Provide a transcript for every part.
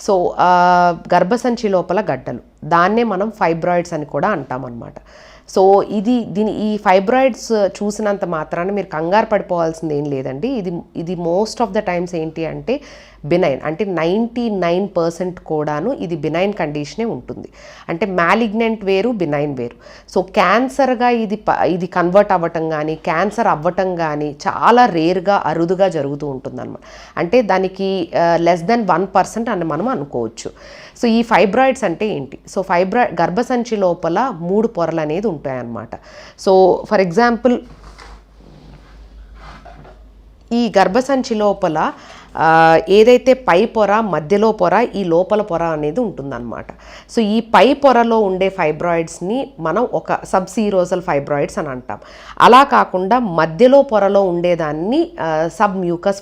So గర్భసంచి లోపల గడ్డలు, దాన్నే మనం ఫైబ్రాయిడ్స్ అని కూడా అంటాం అన్నమాట. సో ఈ ఫైబ్రాయిడ్స్ చూసినంత మాత్రాన మీరు కంగారు పడిపోవాల్సింది ఏం లేదండి. ఇది మోస్ట్ ఆఫ్ ద టైమ్స్ ఏంటి అంటే బినైన్, అంటే 99% కూడాను ఇది బినైన్ కండిషనే ఉంటుంది. అంటే మ్యాలిగ్నెంట్ వేరు, బినైన్ వేరు. సో క్యాన్సర్గా ఇది కన్వర్ట్ అవ్వటం కానీ, క్యాన్సర్ అవ్వటం కానీ చాలా రేర్గా, అరుదుగా జరుగుతూ ఉంటుందన్నమాట. అంటే దానికి లెస్ దెన్ 1% అని మనం అనుకోవచ్చు. సో ఈ ఫైబ్రాయిడ్స్ అంటే ఏంటి? సో గర్భసంచి లోపల 3 పొరలు అనేది ఉంటాయన్నమాట. సో ఫర్ ఎగ్జాంపుల్ ఈ గర్భసంచి లోపల ఏదైతే పై పొర, మధ్యలో పొర, ఈ లోపల పొర అనేది ఉంటుందన్నమాట. సో ఈ పై పొరలో ఉండే ఫైబ్రాయిడ్స్ని మనం ఒక సబ్సీరోజల్ ఫైబ్రాయిడ్స్ అని అంటాం. అలా కాకుండా మధ్యలో పొరలో ఉండేదాన్ని సబ్ మ్యూకస్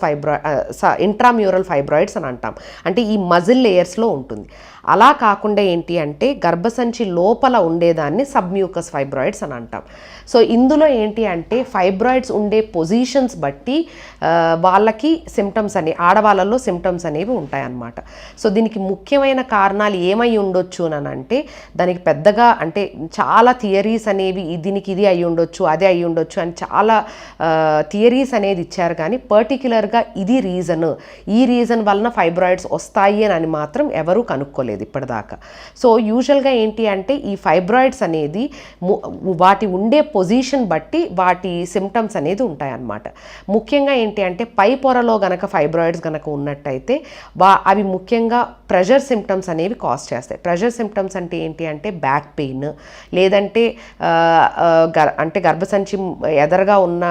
ఇంట్రామ్యూరల్ ఫైబ్రాయిడ్స్ అని అంటాం. అంటే ఈ మజిల్ లేయర్స్లో ఉంటుంది. అలా కాకుండా ఏంటి అంటే గర్భసంచి లోపల ఉండేదాన్ని సబ్మ్యూకస్ ఫైబ్రాయిడ్స్ అని అంటాం. సో ఇందులో ఏంటి అంటే ఫైబ్రాయిడ్స్ ఉండే పొజిషన్స్ బట్టి వాళ్ళకి సిమ్టమ్స్ ఆడవాళ్ళలో సిమ్టమ్స్ అనేవి ఉంటాయన్నమాట. సో దీనికి ముఖ్యమైన కారణాలు ఏమై ఉండొచ్చు అని అంటే దానికి పెద్దగా అంటే చాలా థియరీస్ అనేవి దీనికి ఇది అయి ఉండొచ్చు, అదే అయి ఉండొచ్చు అని చాలా థియరీస్ అనేది ఇచ్చారు. కానీ పర్టిక్యులర్గా ఇది ఈ రీజన్ వలన ఫైబ్రాయిడ్స్ వస్తాయి అని మాత్రం ఎవరూ కనుక్కోలేదు ఇప్పటిదాకా. సో యూజువల్గా ఏంటి అంటే ఈ ఫైబ్రాయిడ్స్ అనేది వాటి ఉండే పొజిషన్ బట్టి వాటి సిమ్టమ్స్ అనేది ఉంటాయన్నమాట. ముఖ్యంగా ఏంటి అంటే పై పొరలో గనక ఫైబ్రాయిడ్స్ గనక ఉన్నట్టయితే అవి ముఖ్యంగా ప్రెషర్ సిమ్టమ్స్ అనేవి కాజ్ చేస్తాయి. ప్రెషర్ సిమ్టమ్స్ అంటే ఏంటి అంటే బ్యాక్ పెయిన్, లేదంటే అంటే గర్భసంచి ఎదరగా ఉన్న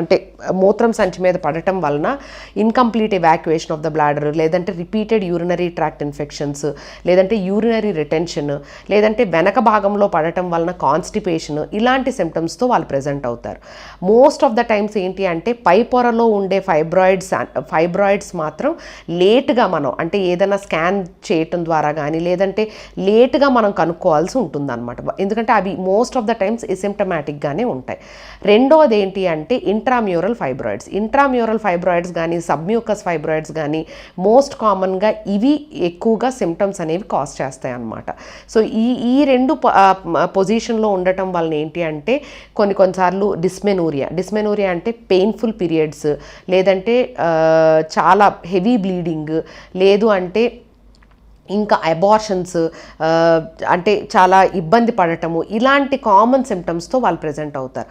అంటే మూత్రం సంచి మీద పడటం వలన incomplete evacuation of the bladder, లేదంటే రిపీటెడ్ యూరినరీ ట్రాక్ట్ ఇన్ఫెక్షన్స్, లేదంటే యూరినరీ రిటెన్షన్, లేదంటే వెనక భాగంలో పడటం వలన కాన్స్టిపేషన్, ఇలాంటి సిమ్టమ్స్తో వాళ్ళు ప్రెజెంట్ అవుతారు. మోస్ట్ ఆఫ్ ద టైమ్స్ ఏంటి అంటే పై పొరలో ఉండే ఫైబ్రాయిడ్స్ మాత్రం లేట్గా మనం అంటే ఏదైనా స్కాన్ చేయటం ద్వారా కానీ లేదంటే లేట్గా మనం కనుక్కోవాల్సి ఉంటుంది అనమాట. ఎందుకంటే అవి మోస్ట్ ఆఫ్ ద టైమ్స్ ఎసిమ్టమాటిక్గానే ఉంటాయి. రెండోది ఏంటి అంటే ఇంట్రామ్యూరల్ ఫైబ్రాయిడ్స్ కానీ సబ్మ్యూకస్ ఫైబ్రాయిడ్స్ కానీ మోస్ట్ కామన్గా ఇవి ఎక్కువగా సిమ్టమ్స్ అనేవి కాజ్ చేస్తాయి అన్నమాట. సో ఈ రెండు పొజిషన్లో ఉండటం వలన ఏంటి అంటే కొన్నిసార్లు డిస్మెనూరియా అంటే పెయిన్ఫుల్ పీరియడ్స్, లేదంటే చాలా హెవీ బ్లీడింగ్, లేదు అంటే ఇంకా అబార్షన్స్, అంటే చాలా ఇబ్బంది పడటము, ఇలాంటి కామన్ సిమ్టమ్స్తో వాళ్ళు ప్రెజెంట్ అవుతారు.